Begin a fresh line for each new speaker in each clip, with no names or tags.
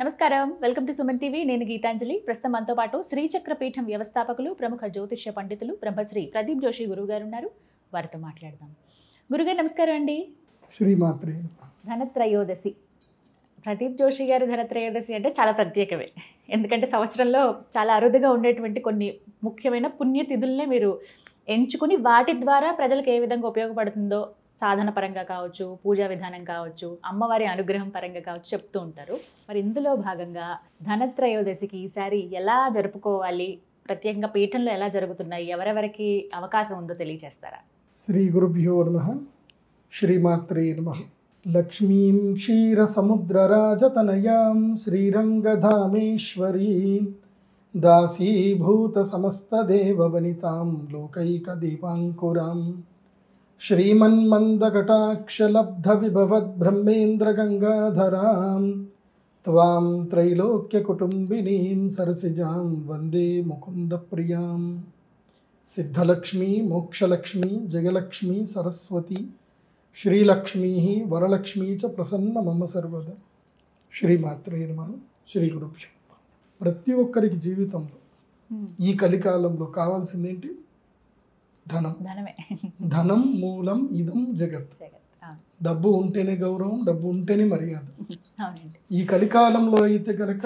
నమస్కారం, welcome to Suman TV. నేను గీతాంజలి. ప్రస్తుతం మనతో పాటు శ్రీచక్ర పీఠం వ్యవస్థాపకులు, ప్రముఖ జ్యోతిష్య పండితులు బ్రహ్మశ్రీ ప్రదీప్ జోషి గురువు గారు ఉన్నారు. వారితో మాట్లాడదాం. గురుగారు నమస్కారం అండి.
శ్రీమాత్రే.
ధనత్రయోదశి, ప్రదీప్ జోషి గారి ధనత్రయోదశి అంటే చాలా ప్రత్యేకమే. ఎందుకంటే సంవత్సరంలో చాలా అరుదుగా ఉండేటువంటి కొన్ని ముఖ్యమైన పుణ్యతిథుల్నే మీరు ఎంచుకుని వాటి ద్వారా ప్రజలకు ఏ విధంగా ఉపయోగపడుతుందో సాధన పరంగా కావచ్చు, పూజా విధానం కావచ్చు, అమ్మవారి అనుగ్రహం పరంగా కావచ్చు చెప్తూ ఉంటారు. మరి ఇందులో భాగంగా ధనత్రయోదశికి ఈసారి ఎలా జరుపుకోవాలి, ప్రత్యేకంగా పీఠంలో ఎలా జరుగుతున్నాయి, ఎవరెవరికి అవకాశం ఉందో తెలియజేస్తారా?
శ్రీ గురుభ్యో నమః. శ్రీమాత్రే నమః. లక్ష్మీం క్షీరసముద్రరాజతనయాం శ్రీరంగధామేశ్వరీం దాసీభూత సమస్తదేవవనితాం లోకైకదీపాంకురాం శ్రీమన్మందకటాక్షలబ్ధవిభవద్బ్రహ్మేంద్రగంగాధరాం త్వాం త్రైలోక్యకుటుంబినీం సరసిజాం వందే ముకుందప్రియాం. సిద్ధలక్ష్మీ, మోక్షలక్ష్మీ, జయలక్ష్మీ, సరస్వతి, శ్రీలక్ష్మీ, వరలక్ష్మీ చ ప్రసన్న మమ సర్వదా. శ్రీమాత్రే నమః. శ్రీ గురుభ్యో. ప్రతి ఒక్కరికి జీవితంలో ఈ కలికాలంలో కావాల్సిందేంటి? ధనం. ధనం మూలం ఇదం జగత్. డబ్బు ఉంటేనే గౌరవం, డబ్బు ఉంటేనే మర్యాద. ఈ కలికాలంలో అయితే కనుక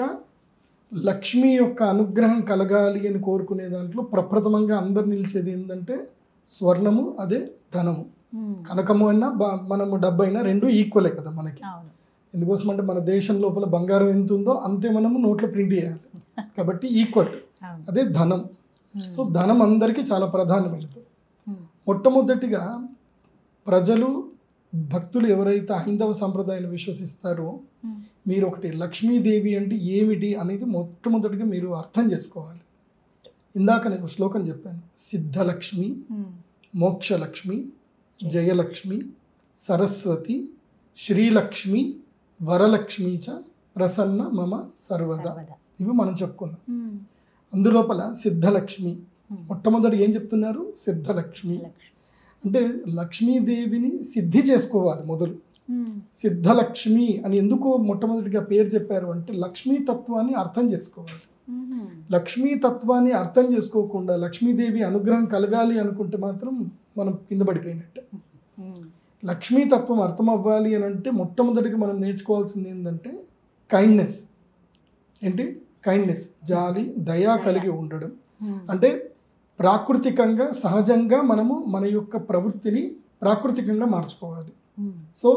లక్ష్మి యొక్క అనుగ్రహం కలగాలి అని కోరుకునే దాంట్లో ప్రప్రథమంగా అందరు నిలిచేది ఏంటంటే స్వర్ణము, అదే ధనము. కనకము అయినా మనము డబ్బు అయినా రెండు ఈక్వలే కదా మనకి. ఎందుకోసం అంటే మన దేశం లోపల బంగారం ఎంత ఉందో అంతే మనము నోట్లో ప్రింట్ చేయాలి కాబట్టి ఈక్వల్, అదే ధనం. సో ధనం అందరికీ చాలా ప్రధానమైనది. మొట్టమొదటిగా ప్రజలు, భక్తులు ఎవరైతే హైందవ సంప్రదాయాన్ని విశ్వసిస్తారో మీరు ఒకటి లక్ష్మీదేవి అంటే ఏమిటి అనేది మొట్టమొదటిగా మీరు అర్థం చేసుకోవాలి. ఇందాక నేను శ్లోకం చెప్పాను. సిద్ధలక్ష్మి, మోక్షలక్ష్మి, జయలక్ష్మి, సరస్వతి, శ్రీలక్ష్మి, వరలక్ష్మి చ ప్రసన్న మమ సర్వదా. ఇవి మనం చెప్పుకున్నాం. అందులోపల సిద్ధలక్ష్మి మొట్టమొదటి ఏం చెప్తున్నారు? సిద్ధలక్ష్మి అంటే లక్ష్మీదేవిని సిద్ధి చేసుకోవాలి మొదలు. సిద్ధలక్ష్మి అని ఎందుకు మొట్టమొదటిగా పేరు చెప్పారు అంటే లక్ష్మీ తత్వాన్ని అర్థం చేసుకోవాలి. లక్ష్మీ తత్వాన్ని అర్థం చేసుకోకుండా లక్ష్మీదేవి అనుగ్రహం కలగాలి అనుకుంటే మాత్రం మనం కింద పడిపోయినట్టే. లక్ష్మీ తత్వం అర్థం అవ్వాలి అని అంటే మొట్టమొదటిగా మనం నేర్చుకోవాల్సింది ఏంటంటే కైండ్నెస్. ఏంటి? కైండ్నెస్, జాలి, దయా కలిగి ఉండడం. అంటే ప్రాకృతికంగా, సహజంగా మనము మన యొక్క ప్రవృత్తిని ప్రాకృతికంగా మార్చుకోవాలి. సో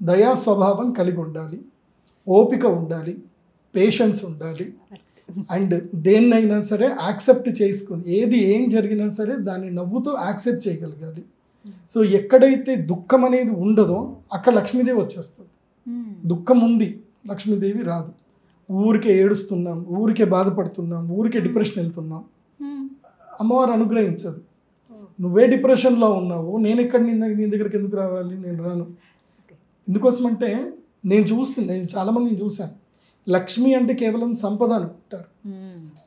దయా స్వభావం కలిగి ఉండాలి, ఓపిక ఉండాలి, పేషెన్స్ ఉండాలి. అండ్ దేన్నైనా సరే యాక్సెప్ట్ చేసుకుని, ఏం జరిగినా సరే దాన్ని నవ్వుతూ యాక్సెప్ట్ చేయగలగాలి. సో ఎక్కడైతే దుఃఖం అనేది ఉండదో అక్కడ లక్ష్మీదేవి వచ్చేస్తుంది. దుఃఖం ఉంది, లక్ష్మీదేవి రాదు. ఊరికే ఏడుస్తున్నాం, ఊరికే బాధపడుతున్నాం, ఊరికే డిప్రెషన్ వెళ్తున్నాం, అమ్మవారు అనుగ్రహించదు. నువ్వే డిప్రెషన్లో ఉన్నావు, నేను ఎక్కడ నీ దగ్గరికి ఎందుకు రావాలి? నేను రాను. ఎందుకోసమంటే నేను చాలామందిని చూశాను. లక్ష్మి అంటే కేవలం సంపద అనుకుంటారు.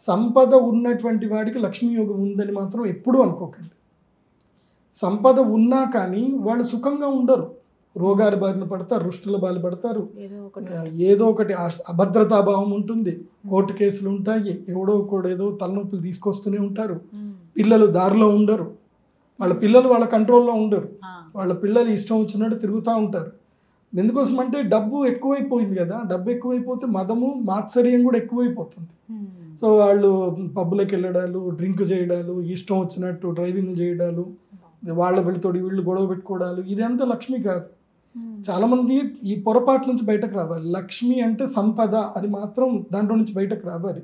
సంపద ఉన్నటువంటి వాడికి లక్ష్మీ యోగం ఉందని మాత్రం ఎప్పుడూ అనుకోకండి. సంపద ఉన్నా కానీ వాళ్ళు సుఖంగా ఉండరు. రోగాల బారిన పడతారు, రుష్టుల బారిన పడతారు, ఏదో ఒకటి అభద్రతాభావం ఉంటుంది, కోర్టు కేసులు ఉంటాయి, ఎవడో ఒకడు ఏదో తలనొప్పులు తీసుకొస్తూనే ఉంటారు. పిల్లలు దారిలో ఉండరు, వాళ్ళ పిల్లలు వాళ్ళ కంట్రోల్లో ఉండరు, వాళ్ళ పిల్లలు ఇష్టం వచ్చినట్టు తిరుగుతూ ఉంటారు. ఎందుకోసం అంటే డబ్బు ఎక్కువైపోయింది కదా. డబ్బు ఎక్కువైపోతే మదము, మాత్సర్యం కూడా ఎక్కువైపోతుంది. సో వాళ్ళు పబ్బులకు వెళ్ళడాలు, డ్రింక్ చేయడాలు, ఇష్టం వచ్చినట్టు డ్రైవింగ్ చేయడాలు, వాళ్ళ వీళ్ళతోటి వీళ్ళు గొడవ పెట్టుకోవడాలు, ఇదంతా లక్ష్మి కాదు. చాలామంది ఈ పొరపాటు నుంచి బయటకు రావాలి. లక్ష్మి అంటే సంపద అని మాత్రం దాంట్లో నుంచి బయటకు రావాలి.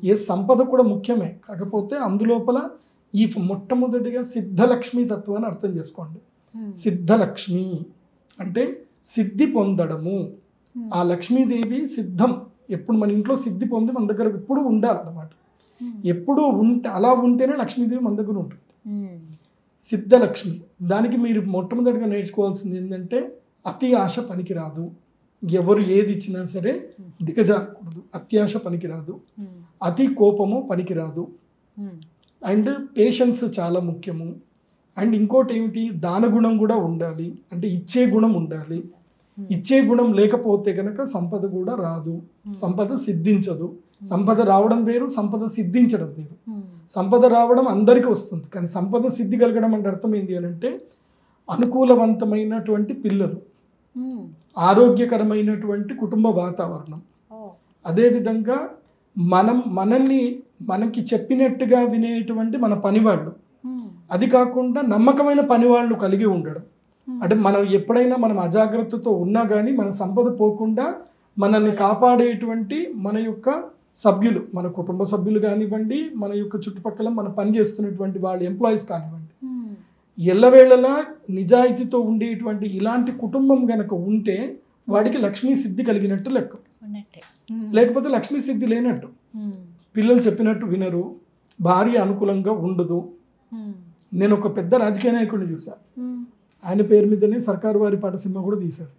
ఏ సంపద కూడా ముఖ్యమే, కాకపోతే అందులోపల ఈ మొట్టమొదటిగా సిద్ధలక్ష్మి తత్వాన్ని అర్థం చేసుకోండి. సిద్ధలక్ష్మి అంటే సిద్ధి పొందడము. ఆ లక్ష్మీదేవి సిద్ధం, ఎప్పుడు మన ఇంట్లో సిద్ధి పొంది మన దగ్గర ఎప్పుడు ఉండాలన్నమాట. ఎప్పుడు అలా ఉంటేనే లక్ష్మీదేవి మన దగ్గర ఉంటుంది. సిద్ధలక్ష్మి. దానికి మీరు మొట్టమొదటిగా నేర్చుకోవాల్సింది ఏంటంటే అతి ఆశ పనికిరాదు. ఎవరు ఏది ఇచ్చినా సరే దిగజారకూడదు. అత్యాశ పనికిరాదు, అతి కోపము పనికిరాదు. అండ్ పేషెన్స్ చాలా ముఖ్యము. అండ్ ఇంకోటి ఏమిటి, దాన గుణం కూడా ఉండాలి. అంటే ఇచ్చే గుణం ఉండాలి. ఇచ్చే గుణం లేకపోతే కనుక సంపద కూడా రాదు, సంపద సిద్ధించదు. సంపద రావడం వేరు, సంపద సిద్ధించడం వేరు. సంపద రావడం అందరికీ వస్తుంది, కానీ సంపద సిద్ధి కలగడం అంటే అర్థం ఏంటి అని అంటే అనుకూలవంతమైనటువంటి పిల్లలు, ఆరోగ్యకరమైనటువంటి కుటుంబ వాతావరణం, అదేవిధంగా మనకి చెప్పినట్టుగా వినేటువంటి మన పనివాళ్ళు, అది కాకుండా నమ్మకమైన పనివాళ్ళు కలిగి ఉండడం. అంటే మనం ఎప్పుడైనా మనం అజాగ్రత్తతో ఉన్నా కానీ మన సంపద పోకుండా మనల్ని కాపాడేటువంటి మన యొక్క సభ్యులు, మన కుటుంబ సభ్యులు కానివ్వండి, మన యొక్క చుట్టుపక్కల మన పనిచేస్తున్నటువంటి వాళ్ళ ఎంప్లాయీస్ కానివ్వండి, ఎల్లవేళలా నిజాయితీతో ఉండేటువంటి ఇలాంటి కుటుంబం గనక ఉంటే వాడికి లక్ష్మీ సిద్ధి కలిగినట్టు లెక్క. లేకపోతే లక్ష్మీ సిద్ధి లేనట్టు. పిల్లలు చెప్పినట్టు వినరు, భార్య అనుకూలంగా ఉండదు. నేను ఒక పెద్ద రాజకీయ నాయకుడిని చూసా, ఆయన పేరు మీదనే సర్కారు వారి పాట సినిమా కూడా తీశారు.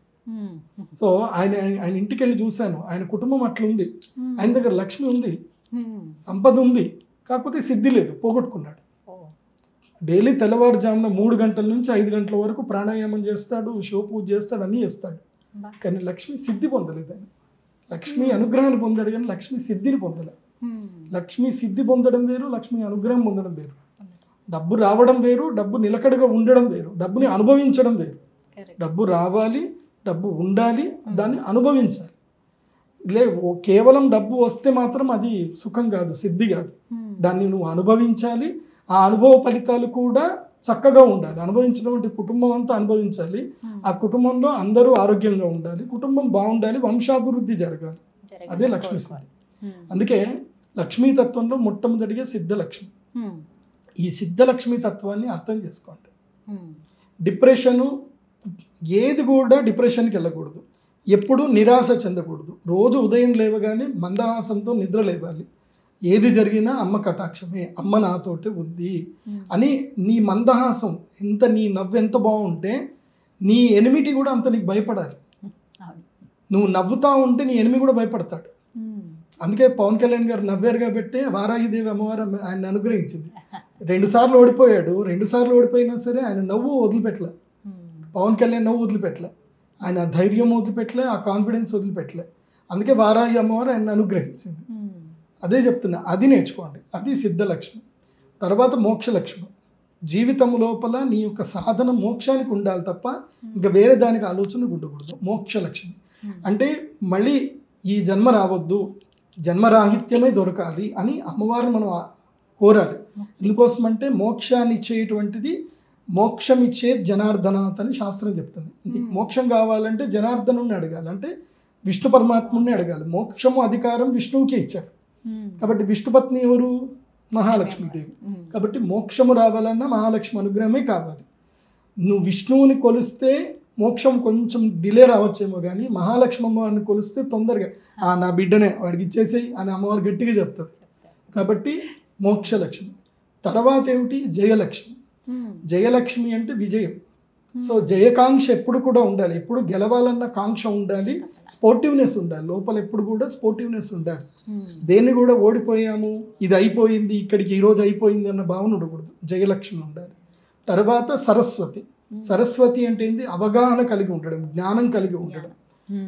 సో ఆయన ఇంటికి వెళ్ళి చూశాను, ఆయన కుటుంబం అట్లుంది. ఆయన దగ్గర లక్ష్మి ఉంది, సంపద ఉంది, కాకపోతే సిద్ధి లేదు, పోగొట్టుకున్నాడు. డైలీ తెల్లవారుజామున 3 గంటల నుంచి 5 గంటల వరకు ప్రాణాయామం చేస్తాడు, శివ పూజ చేస్తాడు, అన్నీ చేస్తాడు, కానీ లక్ష్మి సిద్ధి పొందలేదు. ఆయన లక్ష్మి అనుగ్రహాన్ని పొందాడు కానీ లక్ష్మి సిద్ధిని పొందలే. లక్ష్మి సిద్ధి పొందడం వేరు, లక్ష్మి అనుగ్రహం పొందడం వేరు. డబ్బు రావడం వేరు, డబ్బు నిలకడగా ఉండడం వేరు, డబ్బుని అనుభవించడం వేరు. డబ్బు రావాలి, డబ్బు ఉండాలి, దాన్ని అనుభవించాలి. కేవలం డబ్బు వస్తే మాత్రం అది సుఖం కాదు, సిద్ధి కాదు. దాన్ని నువ్వు అనుభవించాలి, ఆ అనుభవ ఫలితాలు కూడా చక్కగా ఉండాలి. అనుభవించడం అంటే కుటుంబం అంతా అనుభవించాలి, ఆ కుటుంబంలో అందరూ ఆరోగ్యంగా ఉండాలి, కుటుంబం బాగుండాలి, వంశాభివృద్ధి జరగాలి. అదే లక్ష్మీ సిద్ధి. అందుకే లక్ష్మీతత్వంలో మొట్టమొదటిగా సిద్ధలక్ష్మి. ఈ సిద్ధలక్ష్మీ తత్వాన్ని అర్థం చేసుకోండి. డిప్రెషను ఏది కూడా డిప్రెషన్కి వెళ్ళకూడదు, ఎప్పుడు నిరాశ చెందకూడదు. రోజు ఉదయం లేవగానే మందహాసంతో నిద్ర లేవాలి. ఏది జరిగినా అమ్మ కటాక్షమే, అమ్మ నాతోటే ఉంది అని నీ మందహాసం ఎంత, నీ నవ్వు ఎంత బాగుంటే నీ ఎనిమిటి కూడా అంత నీకు భయపడాలి. నువ్వు నవ్వుతా ఉంటే నీ ఎనిమి కూడా భయపడతాడు. అందుకే పవన్ కళ్యాణ్ గారు నవ్వారు కాబట్టి వారాహిదేవి అమ్మవారు ఆయన అనుగ్రహించింది. 2 సార్లు ఓడిపోయాడు, 2 సార్లు ఓడిపోయినా సరే ఆయన నవ్వు వదిలిపెట్టలే. పవన్ కళ్యాణ్ నవ్వు వదిలిపెట్టలే, ఆయన ధైర్యం వదిలిపెట్టలే, ఆ కాన్ఫిడెన్స్ వదిలిపెట్టలే. అందుకే వారాహి అమ్మవారు ఆయన అనుగ్రహించింది. అదే చెప్తున్నా, అది నేర్చుకోండి. అది సిద్ధలక్ష్మి. తర్వాత మోక్షలక్ష్మి. జీవితం లోపల నీ యొక్క సాధన మోక్షానికి ఉండాలి తప్ప ఇంకా వేరే దానికి ఆలోచన ఉండకూడదు. మోక్షలక్ష్మి అంటే మళ్ళీ ఈ జన్మ రావద్దు, జన్మరాహిత్యమే దొరకాలి అని అమ్మవారిని మనం కోరాలి. ఎందుకోసం అంటే మోక్షాన్ని ఇచ్చేటువంటిది, మోక్షం ఇచ్చే జనార్దనాథ్ అని శాస్త్రం చెప్తుంది. నీకు మోక్షం కావాలంటే జనార్దనుని అడగాలి, అంటే విష్ణు పరమాత్ముని అడగాలి. మోక్షము అధికారం విష్ణువుకే ఇచ్చారు కాబట్టి విష్ణుపత్ని ఎవరు? మహాలక్ష్మీదేవి. కాబట్టి మోక్షము రావాలన్నా మహాలక్ష్మి అనుగ్రహమే కావాలి. నువ్వు విష్ణువుని కొలిస్తే మోక్షం కొంచెం డిలే రావచ్చేమో, కానీ మహాలక్ష్మి అమ్మవారిని కొలిస్తే తొందరగా నా బిడ్డనే వాడికి ఇచ్చేసేయి అని అమ్మవారు గట్టిగా చెప్తుంది. కాబట్టి మోక్షలక్ష్మి. తర్వాత ఏమిటి? జయలక్ష్మి. జయలక్ష్మి అంటే విజయం. సో జయకాంక్ష ఎప్పుడు కూడా ఉండాలి, ఎప్పుడు గెలవాలన్న కాంక్ష ఉండాలి, స్పోర్టివ్నెస్ ఉండాలి లోపల, ఎప్పుడు కూడా స్పోర్టివ్నెస్ ఉండాలి. దేన్ని కూడా ఓడిపోయాము, ఇది అయిపోయింది, ఇక్కడికి ఈరోజు అయిపోయింది అన్న భావన ఉండకూడదు. జయలక్ష్మి ఉండాలి. తర్వాత సరస్వతి. సరస్వతి అంటే ఏంటి? అవగాహన కలిగి ఉండడం, జ్ఞానం కలిగి ఉండడం.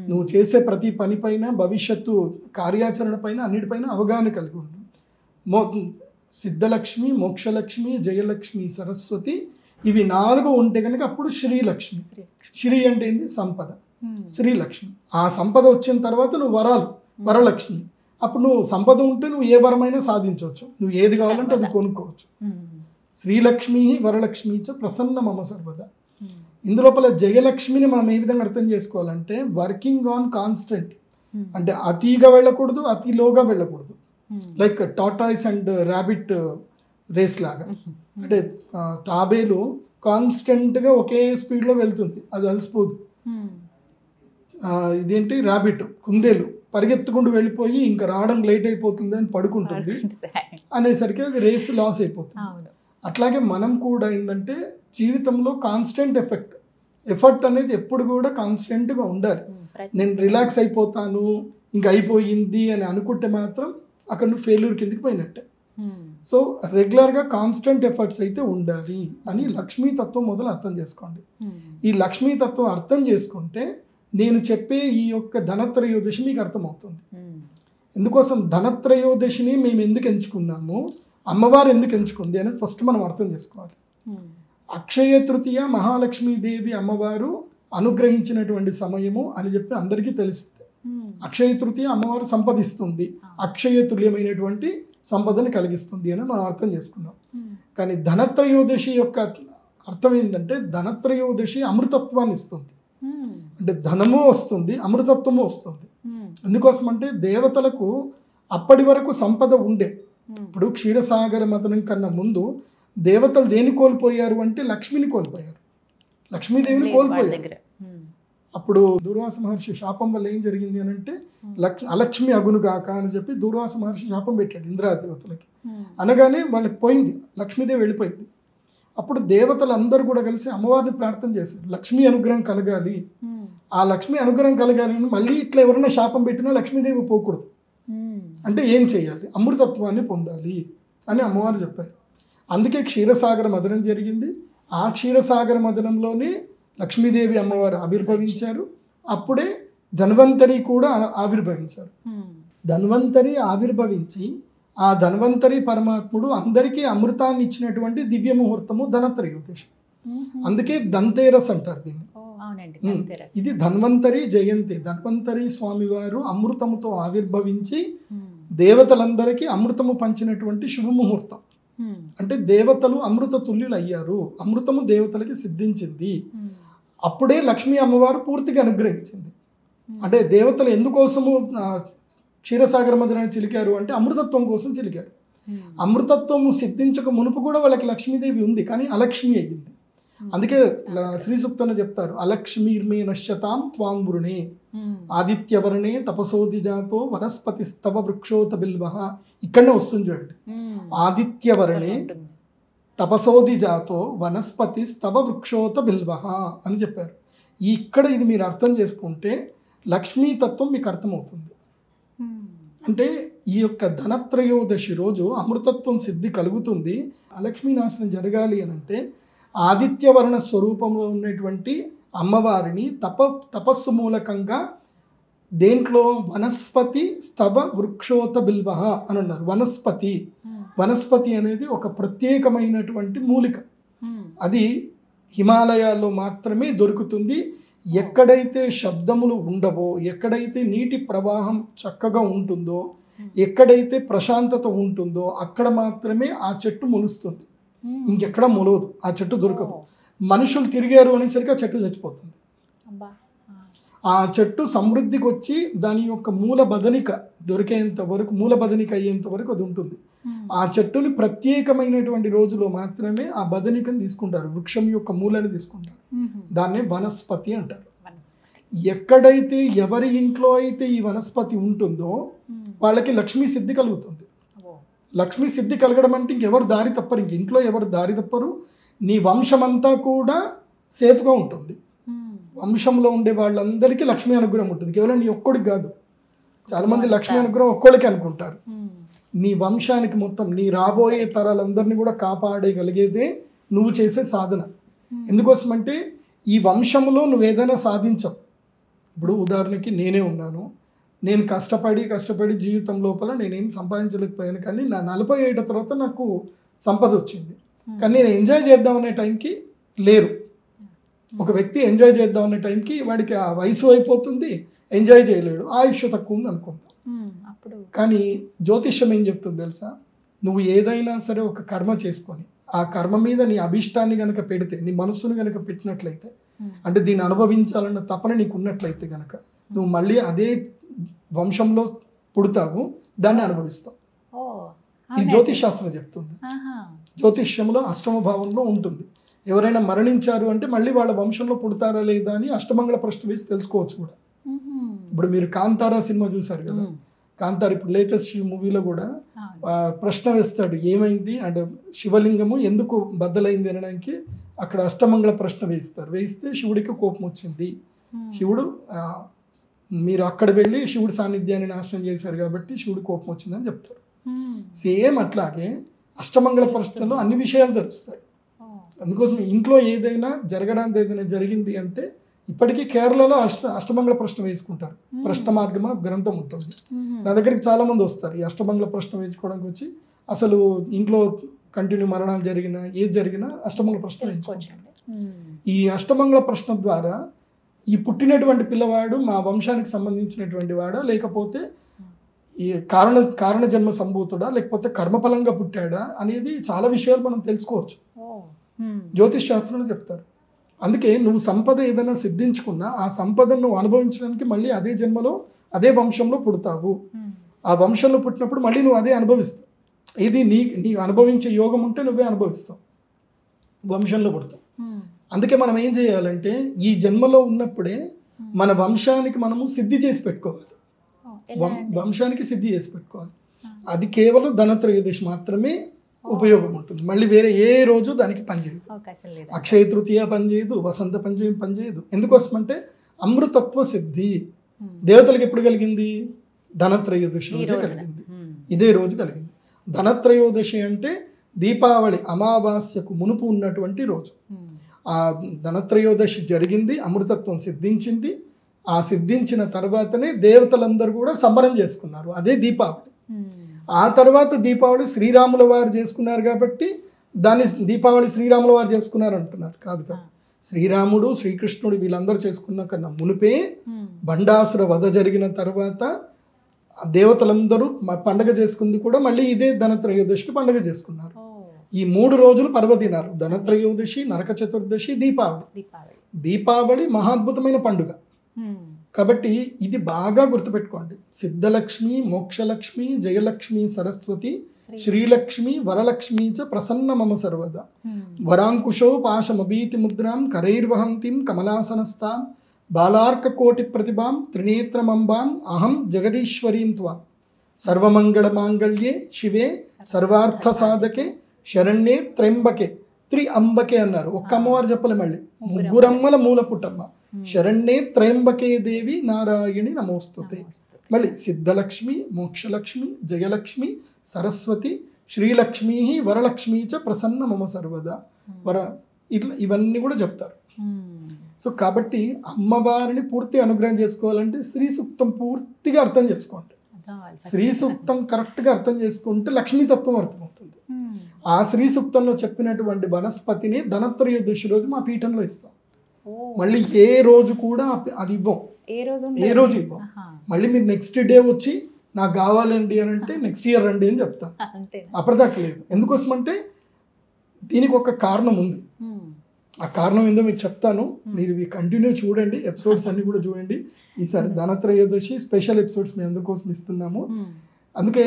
నువ్వు చేసే ప్రతి పని పైన, భవిష్యత్తు కార్యాచరణ పైన, అన్నిటిపైన అవగాహన కలిగి ఉండడం. సిద్ధలక్ష్మి, మోక్షలక్ష్మి, జయలక్ష్మి, సరస్వతి, ఇవి 4 ఉంటే కనుక అప్పుడు శ్రీలక్ష్మి. శ్రీ అంటే ఏంది? సంపద. శ్రీలక్ష్మి. ఆ సంపద వచ్చిన తర్వాత నువ్వు వరాలు, వరలక్ష్మి. అప్పుడు నువ్వు సంపద ఉంటే నువ్వు ఏ వరమైనా సాధించవచ్చు, నువ్వు ఏది కావాలంటే అది కొనుక్కోవచ్చు. శ్రీలక్ష్మి వరలక్ష్మి చ ప్రసన్న మమ సర్వదా. ఇందులోపల జయలక్ష్మిని మనం ఏ విధంగా అర్థం చేసుకోవాలంటే వర్కింగ్ ఆన్ కాన్స్టెంట్, అంటే అతిగా వెళ్ళకూడదు, అతి లోగా వెళ్ళకూడదు. Like tortoise and rabbit race లాగా. అంటే తాబేలు కాన్స్టెంట్గా ఒకే స్పీడ్లో వెళ్తుంది, అది అలసిపోదు. ఇదేంటి? ర్యాబిట్, కుందేలు పరిగెత్తుకుంటూ వెళ్ళిపోయి ఇంకా రావడం లేట్ అయిపోతుంది అని పడుకుంటుంది, అనేసరికి అది రేస్ లాస్ అయిపోతుంది. అట్లాగే మనం కూడా ఏంటంటే జీవితంలో కాన్స్టెంట్ ఎఫర్ట్ అనేది ఎప్పుడు కూడా కాన్స్టెంట్గా ఉండాలి. నేను రిలాక్స్ అయిపోతాను, ఇంకా అయిపోయింది అని అనుకుంటే మాత్రం అక్కడ నువ్వు ఫెయిల్యూర్ కిందకి పోయినట్టే. సో రెగ్యులర్గా కాన్స్టెంట్ ఎఫర్ట్స్ అయితే ఉండాలి అని లక్ష్మీతత్వం మొదలు అర్థం చేసుకోండి. ఈ లక్ష్మీతత్వం అర్థం చేసుకుంటే నేను చెప్పే ఈ యొక్క ధనత్రయోదశి మీకు అర్థమవుతుంది. ఎందుకోసం ధనత్రయోదశిని మేము ఎందుకు ఎంచుకున్నాము, అమ్మవారు ఎందుకు ఎంచుకుంది అనేది ఫస్ట్ మనం అర్థం చేసుకోవాలి. అక్షయ తృతీయ మహాలక్ష్మీదేవి అమ్మవారు అనుగ్రహించినటువంటి సమయము అని చెప్పి అందరికీ తెలిసింది. అక్షయ తృతీయ అమ్మవారు సంపదిస్తుంది, అక్షయ తుల్యమైనటువంటి సంపదని కలిగిస్తుంది అని మనం అర్థం చేసుకున్నాం. కానీ ధనత్రయోదశి యొక్క అర్థం ఏంటంటే ధనత్రయోదశి అమృతత్వాన్ని ఇస్తుంది. అంటే ధనము వస్తుంది, అమృతత్వము వస్తుంది. ఎందుకోసం అంటే దేవతలకు అప్పటి వరకు సంపద ఉండే. ఇప్పుడు క్షీరసాగర మదనం కన్నా ముందు దేవతలు దేన్ని కోల్పోయారు అంటే లక్ష్మిని కోల్పోయారు, లక్ష్మీదేవిని కోల్పోయారు. అప్పుడు దూర్వాస మహర్షి శాపం వల్ల ఏం జరిగింది అని అంటే అలక్ష్మి అగునుగాక అని చెప్పి దూర్వాస మహర్షి శాపం పెట్టాడు ఇంద్రాదేవతలకి. అనగానే వాళ్ళకి పోయింది, లక్ష్మీదేవి వెళ్ళిపోయింది. అప్పుడు దేవతలు అందరూ కూడా కలిసి అమ్మవారిని ప్రార్థన చేశారు, లక్ష్మీ అనుగ్రహం కలగాలి, ఆ లక్ష్మీ అనుగ్రహం కలగాలి అని. మళ్ళీ ఇట్లా ఎవరైనా శాపం పెట్టినా లక్ష్మీదేవి పోకూడదు అంటే ఏం చేయాలి, అమృతత్వాన్ని పొందాలి అని అమ్మవారు చెప్పారు. అందుకే క్షీరసాగర మదనం జరిగింది. ఆ క్షీరసాగర మదనంలోనే లక్ష్మీదేవి అమ్మవారు ఆవిర్భవించారు. అప్పుడే ధన్వంతరి కూడా ఆవిర్భవించారు. ధన్వంతరి ఆవిర్భవించి ఆ ధన్వంతరి పరమాత్ముడు అందరికీ అమృతాన్ని ఇచ్చినటువంటి దివ్య ముహూర్తము ధనత్రయోదశి. అందుకే ధన్తేరస్ అంటారు దీన్ని. ఇది ధన్వంతరి జయంతి. ధన్వంతరి స్వామివారు అమృతముతో ఆవిర్భవించి దేవతలందరికీ అమృతము పంచినటువంటి శుభముహూర్తం. అంటే దేవతలు అమృత తుల్యులు అయ్యారు, అమృతము దేవతలకి సిద్ధించింది. అప్పుడే లక్ష్మీ అమ్మవారు పూర్తిగా అనుగ్రహించింది. అంటే దేవతలు ఎందుకోసము క్షీరసాగర మదనాన్ని చిలికారు అంటే అమృతత్వం కోసం చిలికారు. అమృతత్వము సిద్ధించక మునుపు కూడా వాళ్ళకి లక్ష్మీదేవి ఉంది, కానీ అలక్ష్మి అయ్యింది. అందుకే శ్రీ సూక్తంలో చెప్తారు, అలక్ష్మీర్మే నశ్యతాం త్వాం వృణే ఆదిత్యవర్ణే తపసోది జాతో వనస్పతి స్తవ వృక్షోత బిల్వః. ఇక్కడనే వస్తుంది చూడండి, ఆదిత్యవర్ణే తపసోది జాతో వనస్పతి స్తవ వృక్షోత బిల్వః అని చెప్పారు. ఇక్కడ ఇది మీరు అర్థం చేసుకుంటే లక్ష్మీతత్వం మీకు అర్థమవుతుంది. అంటే ఈ యొక్క ధనత్రయోదశి రోజు అమృతత్వం సిద్ధి కలుగుతుంది. అలక్ష్మీ నాశనం జరగాలి అని అంటే ఆదిత్యవర్ణ స్వరూపంలో ఉన్నటువంటి అమ్మవారిని తపస్సు మూలకంగా దేంట్లో వనస్పతి స్తవ వృక్షోత బిల్వః అని అన్నారు. వనస్పతి అనేది ఒక ప్రత్యేకమైనటువంటి మూలిక. అది హిమాలయాల్లో మాత్రమే దొరుకుతుంది. ఎక్కడైతే శబ్దములు ఉండవో, ఎక్కడైతే నీటి ప్రవాహం చక్కగా ఉంటుందో, ఎక్కడైతే ప్రశాంతత ఉంటుందో అక్కడ మాత్రమే ఆ చెట్టు మొలుస్తుంది. ఇంకెక్కడ మొలవదు, ఆ చెట్టు దొరకదు. మనుషులు తిరిగారు అనేసరికి ఆ చెట్టు చచ్చిపోతుంది. ఆ చెట్టు సమృద్ధికి వచ్చి దాని యొక్క మూల బదనిక దొరికేంత వరకు, మూల బదనిక అయ్యేంత వరకు అది ఉంటుంది. ఆ చెట్టుని ప్రత్యేకమైనటువంటి రోజులో మాత్రమే ఆ బదనికను తీసుకుంటారు, వృక్షం యొక్క మూలని తీసుకుంటారు. దాన్నే వనస్పతి అంటారు. ఎక్కడైతే ఎవరి ఇంట్లో అయితే ఈ వనస్పతి ఉంటుందో వాళ్ళకి లక్ష్మీ సిద్ధి కలుగుతుంది. లక్ష్మీ సిద్ధి కలగడం అంటే ఇంకెవరు దారి తప్పరు, ఇంక ఇంట్లో ఎవరు దారి తప్పరు. నీ వంశమంతా కూడా సేఫ్గా ఉంటుంది. వంశంలో ఉండే వాళ్ళందరికీ లక్ష్మీ అనుగ్రహం ఉంటుంది. కేవలం నీ ఒక్కడికి కాదు, చాలామంది లక్ష్మీ అనుగ్రహం ఒక్కడికి అనుకుంటారు. నీ వంశానికి మొత్తం, నీ రాబోయే తరాలందరినీ కూడా కాపాడగలిగేదే నువ్వు చేసే సాధన. ఎందుకోసమంటే ఈ వంశంలో నువ్వు ఏదైనా సాధించవు. ఇప్పుడు ఉదాహరణకి నేనే ఉన్నాను, నేను కష్టపడి జీవితం లోపల నేనేం సంపాదించలేకపోయాను, కానీ నా 40 ఏళ్ల తర్వాత నాకు సంపద వచ్చింది. కానీ నేను ఎంజాయ్ చేద్దాం అనే టైంకి లేరు. ఒక వ్యక్తి ఎంజాయ్ చేద్దాం అనే టైంకి వాడికి ఆ వయసు అయిపోతుంది, ఎంజాయ్ చేయలేడు, ఆయుష్ తక్కువ ఉంది అనుకుందాం. కానీ జ్యోతిష్యం ఏం చెప్తుంది తెలుసా, నువ్వు ఏదైనా సరే ఒక కర్మ చేసుకొని ఆ కర్మ మీద నీ అభిష్టాన్ని కనుక పెడితే, నీ మనసును కనుక పెట్టినట్లయితే, అంటే దీన్ని అనుభవించాలన్న తపన నీకు ఉన్నట్లయితే కనుక నువ్వు మళ్ళీ అదే వంశంలో పుడతావు, దాన్ని అనుభవిస్తావు. ఈ జ్యోతిష్ శాస్త్రం చెప్తుంది. జ్యోతిష్యంలో అష్టమ భావంలో ఉంటుంది. ఎవరైనా మరణించారు అంటే మళ్ళీ వాళ్ళ వంశంలో పుడతారా లేదా అని అష్టమంగళ ప్రశ్న వేసి తెలుసుకోవచ్చు కూడా. ఇప్పుడు మీరు కాంతారా సినిమా చూసారు కదా, కాంతార ఇప్పుడు లేటెస్ట్ మూవీలో కూడా ప్రశ్న వేస్తాడు, ఏమైంది అంటే శివలింగము ఎందుకు బద్దలైంది అనడానికి అక్కడ అష్టమంగళ ప్రశ్న వేస్తే శివుడికి కోపం వచ్చింది. శివుడు మీరు అక్కడ వెళ్ళి శివుడి సాన్నిధ్యాన్ని నాశనం చేశారు కాబట్టి శివుడి కోపం వచ్చిందని చెప్తారు. సేమ్ అట్లాగే అష్టమంగళ ప్రశ్నలో అన్ని విషయాలు తెలుస్తాయి. అందుకోసం ఇంట్లో ఏదైనా జరగడానికి ఏదైనా జరిగింది అంటే ఇప్పటికీ కేరళలో అష్టమంగళ ప్రశ్న వేసుకుంటారు. ప్రశ్న మార్గం అని గ్రంథం ఉంటుంది. నా దగ్గరికి చాలా మంది వస్తారు ఈ అష్టమంగళ ప్రశ్న వేయించుకోవడానికి వచ్చి, అసలు ఇంట్లో కంటిన్యూ మరణాలు జరిగినా ఏది జరిగినా అష్టమంగళ ప్రశ్న వేయించుకుంటారు. ఈ అష్టమంగళ ప్రశ్న ద్వారా ఈ పుట్టినటువంటి పిల్లవాడు మా వంశానికి సంబంధించినటువంటి వాడా, లేకపోతే ఈ కారణ జన్మ సంభూతుడా, లేకపోతే కర్మఫలంగా పుట్టాడా అనేది చాలా విషయాలు మనం తెలుసుకోవచ్చు. జ్యోతిష్ శాస్త్రంలో చెప్తారు. అందుకే నువ్వు సంపద ఏదైనా సిద్ధించుకున్నా ఆ సంపదను నువ్వు అనుభవించడానికి మళ్ళీ అదే జన్మలో అదే వంశంలో పుడతావు. ఆ వంశంలో పుట్టినప్పుడు మళ్ళీ నువ్వు అదే అనుభవిస్తావు. ఇది నీకు అనుభవించే యోగం ఉంటే నువ్వే అనుభవిస్తావు, వంశంలో పుడతావు. అందుకే మనం ఏం చేయాలంటే ఈ జన్మలో ఉన్నప్పుడే మన వంశానికి మనము సిద్ధి చేసి పెట్టుకోవాలి. వంశానికి సిద్ధి చేసి పెట్టుకోవాలి. అది కేవలం ధనత్రయోదశి మాత్రమే ఉపయోగం ఉంటుంది. మళ్ళీ వేరే ఏ రోజు దానికి పనిచేయదు. అక్షయ తృతీయ పనిచేయదు, వసంత పంచమి పనిచేయదు. ఎందుకోసమంటే అమృతత్వ సిద్ధి దేవతలకు ఎప్పుడు కలిగింది? ధనత్రయోదశి రోజే కలిగింది. ఇదే రోజు కలిగింది. ధనత్రయోదశి అంటే దీపావళి అమావాస్యకు మునుపు ఉన్నటువంటి రోజు. ఆ ధనత్రయోదశి జరిగింది, అమృతత్వం సిద్ధించింది. ఆ సిద్ధించిన తర్వాతనే దేవతలందరూ కూడా సంబరం చేసుకున్నారు. అదే దీపావళి. ఆ తర్వాత దీపావళి శ్రీరాముల వారు చేసుకున్నారు కాబట్టి దాన్ని దీపావళి శ్రీరాముల వారు చేసుకున్నారు అంటున్నారు. కాదు కాదు, శ్రీరాముడు శ్రీకృష్ణుడు వీళ్ళందరూ చేసుకున్న కన్నా మునిపే బండాసుర వధ జరిగిన తర్వాత దేవతలందరూ పండగ చేసుకుంది కూడా మళ్ళీ ఇదే ధనత్రయోదశికి పండగ చేసుకున్నారు. ఈ 3 రోజులు పర్వదినాలు: ధనత్రయోదశి, నరక చతుర్దశి, దీపావళి. దీపావళి మహాద్భుతమైన పండుగ కాబట్టి ఇది బాగా గుర్తుపెట్టుకోండి. సిద్ధలక్ష్మి, మోక్షలక్ష్మి, జయలక్ష్మి, సరస్వతి, శ్రీలక్ష్మి, వరలక్ష్మి చ ప్రసన్న మమ సర్వదా. వరాంకుశో పాశమభీతి ముద్రాం కరైర్వహంతిం కమలాసనస్తాం బాలార్కకోటి ప్రతిభాం త్రినేత్రమంబాం అహం జగదీశ్వరీం త్వాం. సర్వమంగళమాంగళ్యే శివే సర్వార్థ సాధకే శరణ్యే త్ర్యంబకే త్రిఅంబకే అన్నారు. ఒక్క అమ్మవారు చెప్పలే, మళ్ళీ ముగ్గురమ్మల మూల పుట్టమ్మ. శరణ్యే త్రయంబకే దేవి నారాయణి నమోస్తుతే. మళ్ళీ సిద్ధలక్ష్మి, మోక్షలక్ష్మి, జయలక్ష్మి, సరస్వతి, శ్రీలక్ష్మి, వరలక్ష్మి చ ప్రసన్న మమ సర్వదా. ఇట్లా ఇవన్నీ కూడా చెప్తారు. సో కాబట్టి అమ్మవారిని పూర్తి అనుగ్రహం చేసుకోవాలంటే శ్రీ సూక్తం పూర్తిగా అర్థం చేసుకోండి. శ్రీ సూక్తం కరెక్ట్గా అర్థం చేసుకుంటే లక్ష్మీతత్వం అర్థమవుతుంది. ఆ శ్రీ సూక్తంలో చెప్పినటువంటి వనస్పతిని ధనత్రయోదశి రోజు మా పీఠంలో ఇస్తాం. మళ్ళీ ఏ రోజు కూడా అది ఇవ్వం, ఏ రోజు ఇవ్వం. మళ్ళీ మీరు నెక్స్ట్ డే వచ్చి నాకు కావాలండి అని అంటే నెక్స్ట్ ఇయర్ రండి అని చెప్తాను. అప్పటిదాకా లేదు. ఎందుకోసమంటే దీనికి ఒక కారణం ఉంది. ఆ కారణం ఏందో మీకు చెప్తాను. మీరు ఇవి కంటిన్యూ చూడండి, ఎపిసోడ్స్ అన్ని కూడా చూడండి. ఈసారి ధనత్రయోదశి స్పెషల్ ఎపిసోడ్స్ మీ అందరి కోసం ఇస్తున్నాము. అందుకే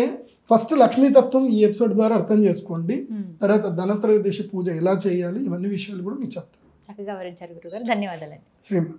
ఫస్ట్ లక్ష్మీతత్వం ఈ ఎపిసోడ్ ద్వారా అర్థం చేసుకోండి. తర్వాత ధనత్రయోదశి పూజ ఎలా చేయాలి, ఇవన్నీ విషయాలు కూడా మీకు చెప్తాను.
చక్కగా వివరించారు గురుగారు. ధన్యవాదాలండి.
శ్రీమా.